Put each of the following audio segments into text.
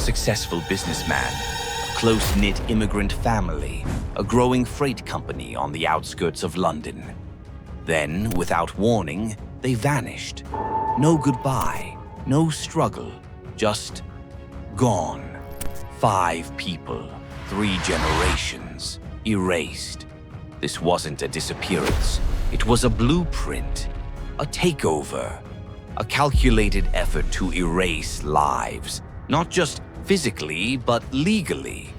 successful businessman, a close-knit immigrant family, a growing freight company on the outskirts of London. Then, without warning, they vanished. No goodbye, no struggle, just gone. 5 people, 3 generations, erased. This wasn't a disappearance. It was a blueprint, a takeover, a calculated effort to erase lives, not just physically, but legally.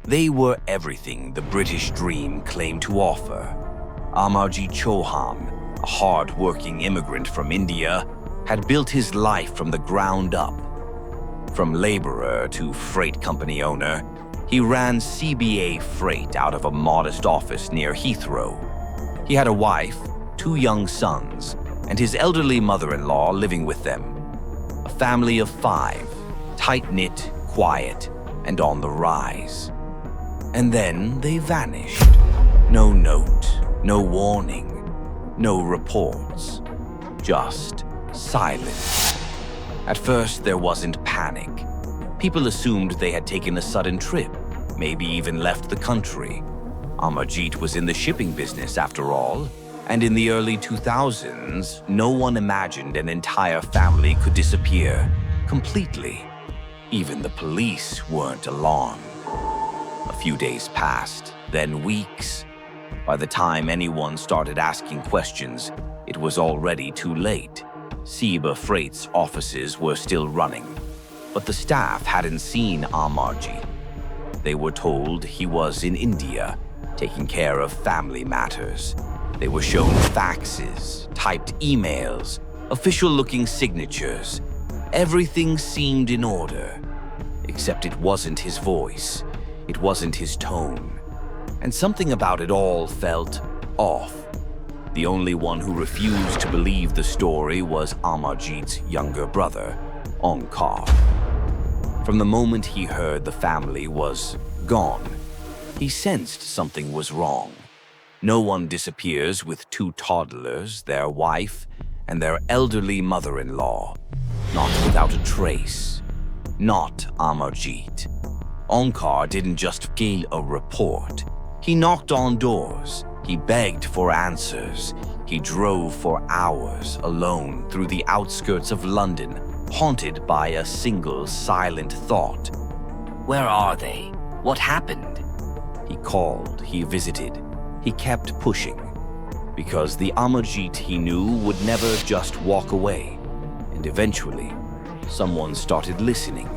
They were everything the British dream claimed to offer. Amarjit Chohan, a hard-working immigrant from India, had built his life from the ground up. From laborer to freight company owner, he ran CIBA Freight out of a modest office near Heathrow. He had a wife, 2 young sons, and his elderly mother-in-law living with them. A family of 5, tight-knit, quiet, and on the rise. And then they vanished. No note, no warning, no reports. Just silence. At first, there wasn't panic. People assumed they had taken a sudden trip, maybe even left the country. Amarjit was in the shipping business after all, and in the early 2000s, no one imagined an entire family could disappear completely. Even the police weren't alarmed. A few days passed, then weeks. By the time anyone started asking questions, it was already too late. CIBA Freight's offices were still running, but the staff hadn't seen Amarjit. They were told he was in India, taking care of family matters. They were shown faxes, typed emails, official-looking signatures. Everything seemed in order, except it wasn't his voice. It wasn't his tone. And something about it all felt off. The only one who refused to believe the story was Amarjit's younger brother, Onkar. From the moment he heard the family was gone, he sensed something was wrong. No one disappears with 2 toddlers, their wife, and their elderly mother-in-law. Not without a trace. Not Amarjit. Onkar didn't just file a report. He knocked on doors. He begged for answers. He drove for hours alone through the outskirts of London, haunted by a single silent thought. Where are they? What happened? He called, he visited. He kept pushing. Because the Amarjit he knew would never just walk away. And eventually, someone started listening.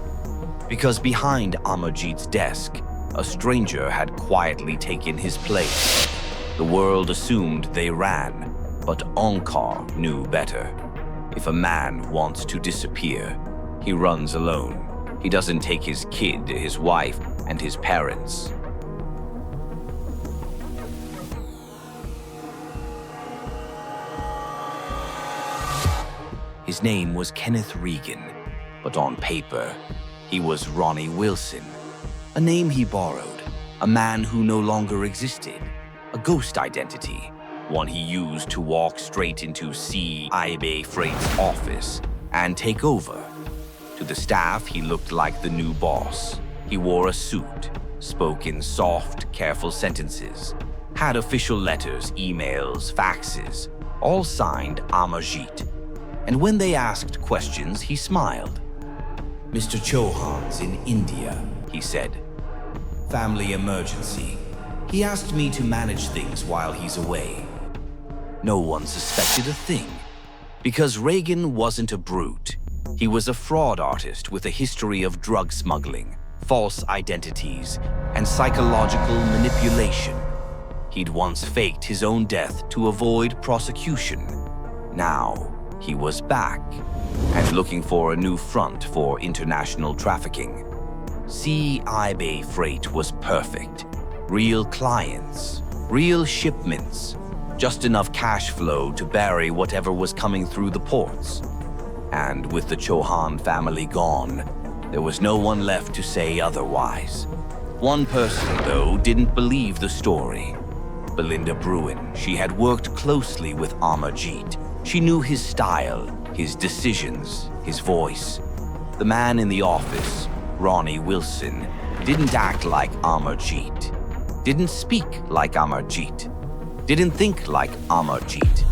Because behind Amarjit's desk, a stranger had quietly taken his place. The world assumed they ran, but Onkar knew better. If a man wants to disappear, he runs alone. He doesn't take his kid, his wife, and his parents. His name was Kenneth Regan, but on paper, he was Ronnie Wilson, a name he borrowed, a man who no longer existed, a ghost identity, one he used to walk straight into CIBA Freight's office and take over. To the staff, he looked like the new boss. He wore a suit, spoke in soft, careful sentences, had official letters, emails, faxes, all signed Amarjit. And when they asked questions, he smiled. Mr. Chohan's in India, he said. Family emergency. He asked me to manage things while he's away. No one suspected a thing, because Regan wasn't a brute. He was a fraud artist with a history of drug smuggling, false identities, and psychological manipulation. He'd once faked his own death to avoid prosecution. Now, he was back, and looking for a new front for international trafficking. CIBA Freight was perfect. Real clients, real shipments, just enough cash flow to bury whatever was coming through the ports. And with the Chohan family gone, there was no one left to say otherwise. One person, though, didn't believe the story. Belinda Bruin. She had worked closely with Amarjit. She knew his style, his decisions, his voice. The man in the office, Ronnie Wilson, didn't act like Amarjit, didn't speak like Amarjit, didn't think like Amarjit.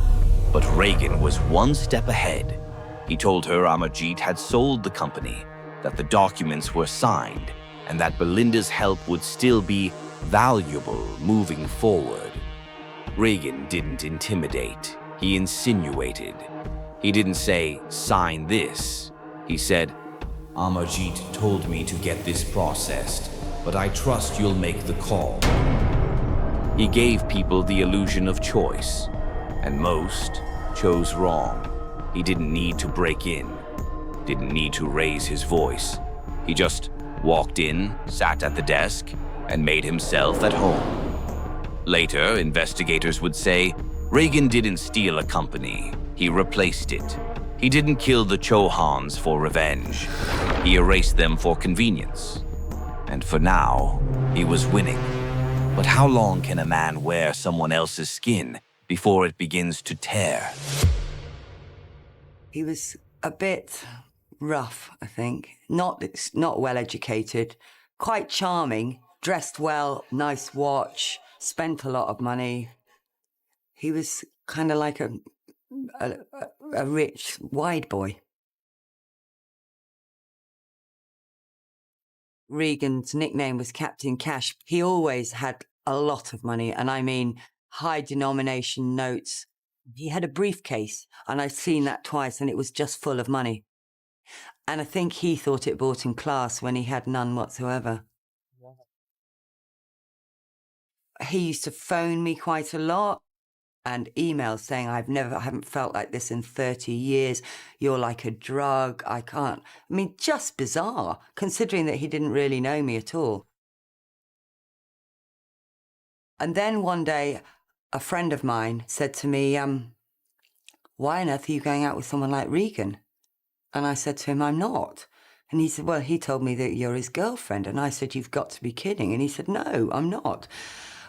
But Regan was one step ahead. He told her Amarjit had sold the company, that the documents were signed, and that Belinda's help would still be valuable moving forward. Regan didn't intimidate, he insinuated. He didn't say, "Sign this." He said, "Amarjit told me to get this processed, but I trust you'll make the call." He gave people the illusion of choice, and most chose wrong. He didn't need to break in, didn't need to raise his voice. He just walked in, sat at the desk, and made himself at home. Later, investigators would say, Regan didn't steal a company, he replaced it. He didn't kill the Chohans for revenge. He erased them for convenience. And for now, he was winning. But how long can a man wear someone else's skin before it begins to tear? He was a bit rough, I think. Not well educated, quite charming, dressed well, nice watch, spent a lot of money. He was kind of like a rich, wide boy. Regan's nickname was Captain Cash. He always had a lot of money, and I mean high denomination notes. He had a briefcase, and I'd seen that twice, and it was just full of money. And I think he thought it brought him class when he had none whatsoever. Wow. He used to phone me quite a lot and emails saying, I haven't felt like this in 30 years. You're like a drug. I can't. I mean, just bizarre, considering that he didn't really know me at all. And then one day, a friend of mine said to me, why on earth are you going out with someone like Regan? And I said to him, I'm not. And he said, well, he told me that you're his girlfriend. And I said, you've got to be kidding. And he said, no, I'm not,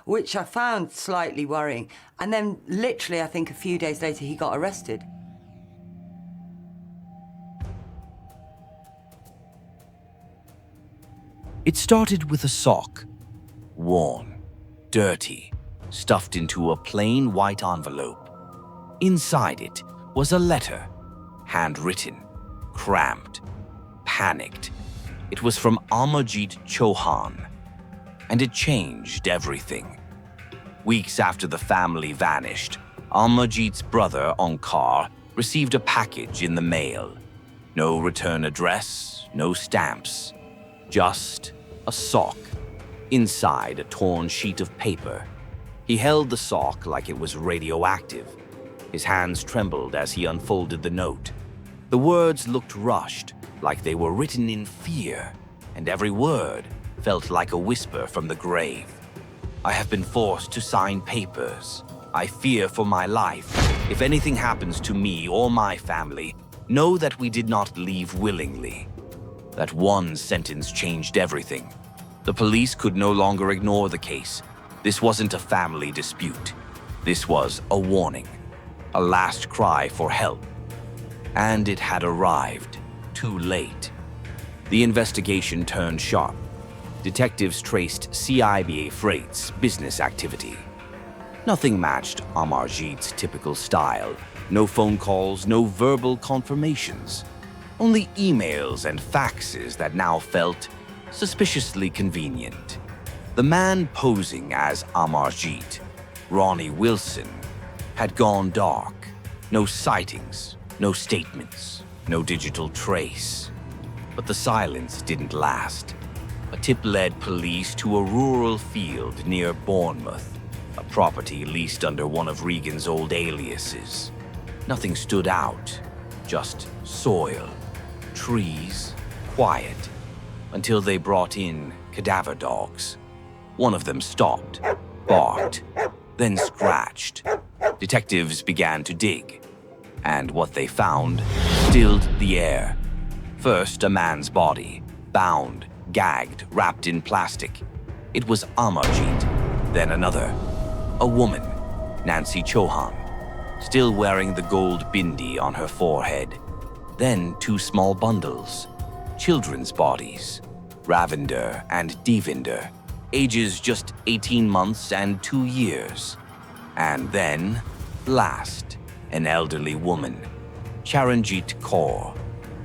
which I found slightly worrying. And then literally, I think a few days later, he got arrested. It started with a sock, worn, dirty, stuffed into a plain white envelope. Inside it was a letter, handwritten, cramped, panicked. It was from Amarjit Chohan, and it changed everything. Weeks after the family vanished, Amarjit's brother, Onkar, received a package in the mail. No return address, no stamps, just a sock. Inside, a torn sheet of paper. He held the sock like it was radioactive. His hands trembled as he unfolded the note. The words looked rushed, like they were written in fear, and every word felt like a whisper from the grave. I have been forced to sign papers. I fear for my life. If anything happens to me or my family, know that we did not leave willingly. That one sentence changed everything. The police could no longer ignore the case. This wasn't a family dispute. This was a warning, a last cry for help. And it had arrived, too late. The investigation turned sharp. Detectives traced CIBA Freight's business activity. Nothing matched Amarjit's typical style. No phone calls, no verbal confirmations. Only emails and faxes that now felt suspiciously convenient. The man posing as Amarjit, Ronnie Wilson, had gone dark. No sightings, no statements, no digital trace. But the silence didn't last. A tip led police to a rural field near Bournemouth, a property leased under one of Regan's old aliases. Nothing stood out, just soil, trees, quiet, until they brought in cadaver dogs. One of them stopped, barked, then scratched. Detectives began to dig, and what they found stilled the air. First, a man's body, bound, gagged, wrapped in plastic. It was Amarjit. Then another. A woman, Nancy Chohan, still wearing the gold bindi on her forehead. Then two small bundles, children's bodies, Ravinder and Devinder, ages just 18 months and 2 years. And then, last, an elderly woman, Charanjit Kaur.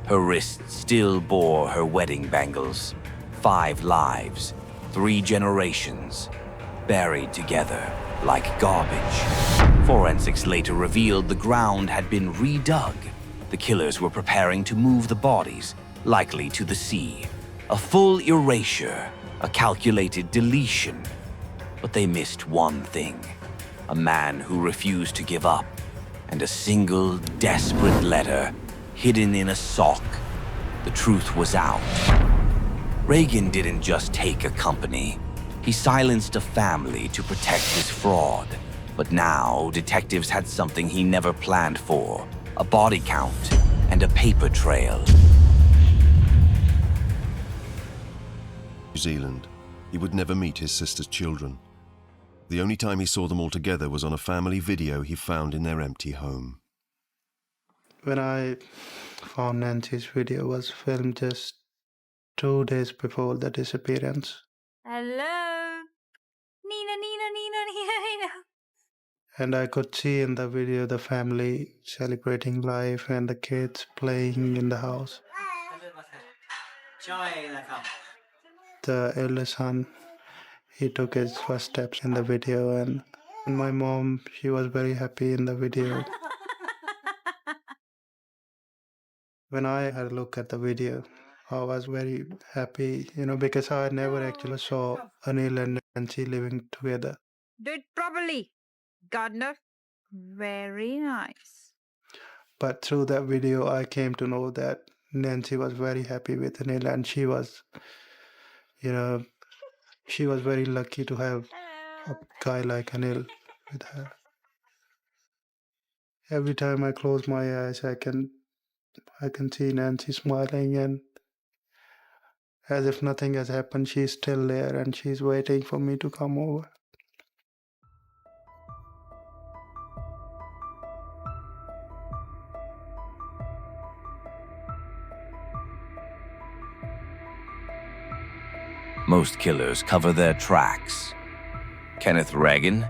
Her wrists still bore her wedding bangles. 5 lives, 3 generations, buried together like garbage. Forensics later revealed the ground had been redug. The killers were preparing to move the bodies, likely to the sea. A full erasure, a calculated deletion. But they missed one thing: a man who refused to give up, and a single desperate letter hidden in a sock. The truth was out. Regan didn't just take a company. He silenced a family to protect his fraud. But now, detectives had something he never planned for: a body count and a paper trail. New Zealand. He would never meet his sister's children. The only time he saw them all together was on a family video he found in their empty home. When I found Nancy's video was filmed just 2 days before the disappearance. Hello? Nina. And I could see in the video the family celebrating life and the kids playing in the house. The eldest son, he took his first steps in the video, and my mom, she was very happy in the video. When I had a look at the video, I was very happy, because I never actually saw Anil and Nancy living together. Do it properly, Gardner. Very nice. But through that video, I came to know that Nancy was very happy with Anil, and she was, she was very lucky to have a guy like Anil with her. Every time I close my eyes, I can see Nancy smiling, and as if nothing has happened, she's still there and she's waiting for me to come over. Most killers cover their tracks. Kenneth Regan,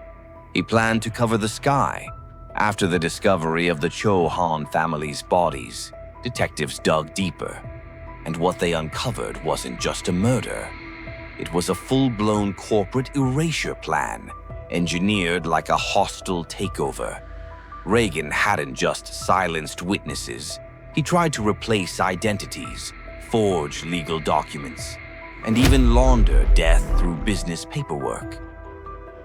he planned to cover the sky. After the discovery of the Chohan family's bodies, detectives dug deeper. And what they uncovered wasn't just a murder. It was a full-blown corporate erasure plan, engineered like a hostile takeover. Regan hadn't just silenced witnesses. He tried to replace identities, forge legal documents, and even launder death through business paperwork.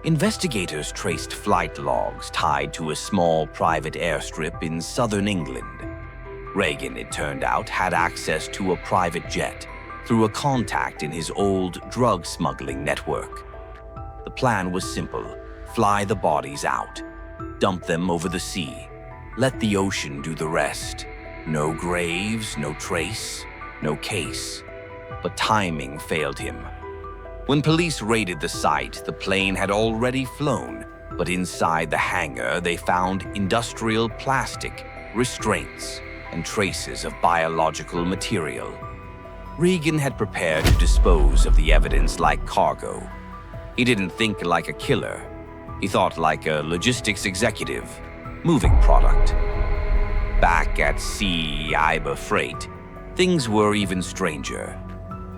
Investigators traced flight logs tied to a small private airstrip in southern England. Regan, it turned out, had access to a private jet through a contact in his old drug smuggling network. The plan was simple: fly the bodies out, dump them over the sea, let the ocean do the rest. No graves, no trace, no case. But timing failed him. When police raided the site, the plane had already flown, but inside the hangar they found industrial plastic, restraints, and traces of biological material. Regan had prepared to dispose of the evidence like cargo. He didn't think like a killer. He thought like a logistics executive, moving product. Back at CIBA Freight, things were even stranger.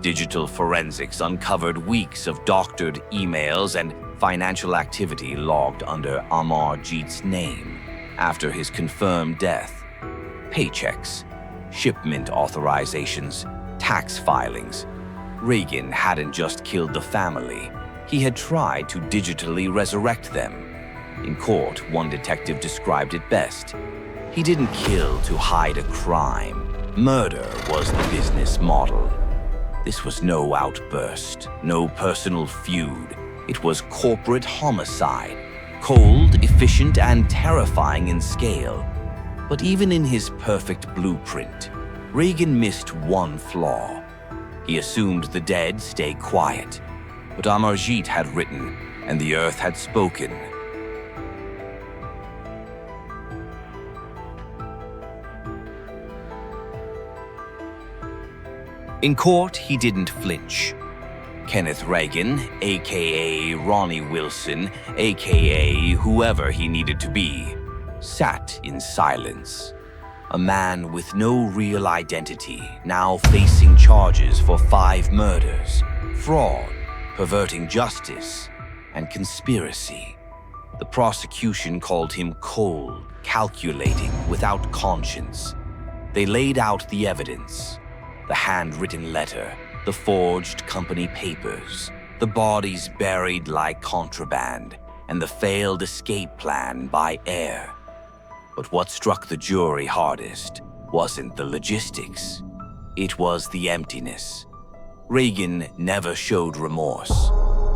Digital forensics uncovered weeks of doctored emails and financial activity logged under Amarjit's name after his confirmed death. Paychecks, shipment authorizations, tax filings. Regan hadn't just killed the family. He had tried to digitally resurrect them. In court, one detective described it best. He didn't kill to hide a crime. Murder was the business model. This was no outburst, no personal feud. It was corporate homicide, cold, efficient, and terrifying in scale. But even in his perfect blueprint, Regan missed one flaw. He assumed the dead stay quiet, but Amarjit had written, and the earth had spoken. In court, he didn't flinch. Kenneth Regan, aka Ronnie Wilson, aka whoever he needed to be, sat in silence. A man with no real identity, now facing charges for 5 murders, fraud, perverting justice, and conspiracy. The prosecution called him cold, calculating, without conscience. They laid out the evidence: the handwritten letter, the forged company papers, the bodies buried like contraband, and the failed escape plan by air. But what struck the jury hardest wasn't the logistics. It was the emptiness. Regan never showed remorse.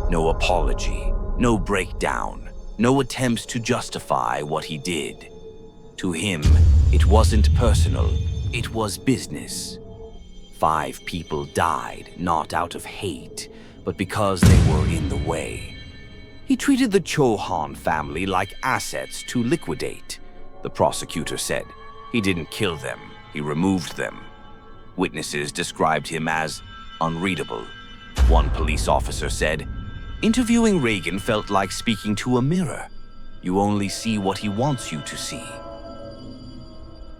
No apology, no breakdown, no attempts to justify what he did. To him, it wasn't personal, it was business. 5 people died, not out of hate, but because they were in the way. He treated the Chohan family like assets to liquidate. The prosecutor said he didn't kill them, he removed them. Witnesses described him as unreadable. One police officer said, "Interviewing Regan felt like speaking to a mirror. You only see what he wants you to see."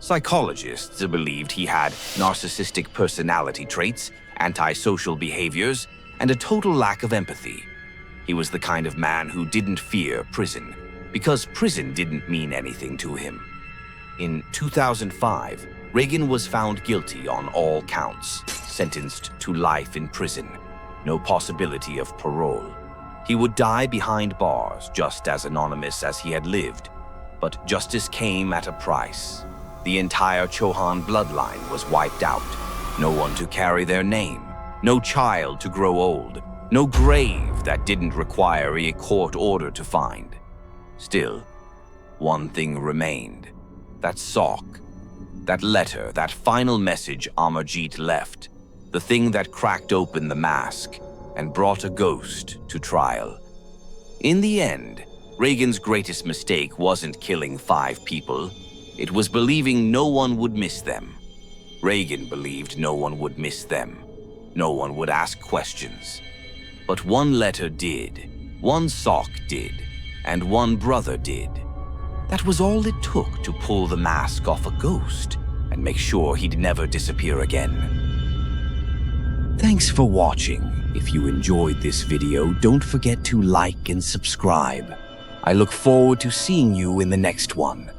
Psychologists believed he had narcissistic personality traits, antisocial behaviors, and a total lack of empathy. He was the kind of man who didn't fear prison, because prison didn't mean anything to him. In 2005, Regan was found guilty on all counts, sentenced to life in prison, no possibility of parole. He would die behind bars, just as anonymous as he had lived. But justice came at a price. The entire Chohan bloodline was wiped out. No one to carry their name, no child to grow old, no grave that didn't require a court order to find. Still, one thing remained. That sock, that letter, that final message Amarjit left. The thing that cracked open the mask and brought a ghost to trial. In the end, Regan's greatest mistake wasn't killing 5 people. It was believing no one would miss them. Regan believed no one would miss them. No one would ask questions. But one letter did, one sock did, and one brother did. That was all it took to pull the mask off a ghost and make sure he'd never disappear again. Thanks for watching. If you enjoyed this video, don't forget to like and subscribe. I look forward to seeing you in the next one.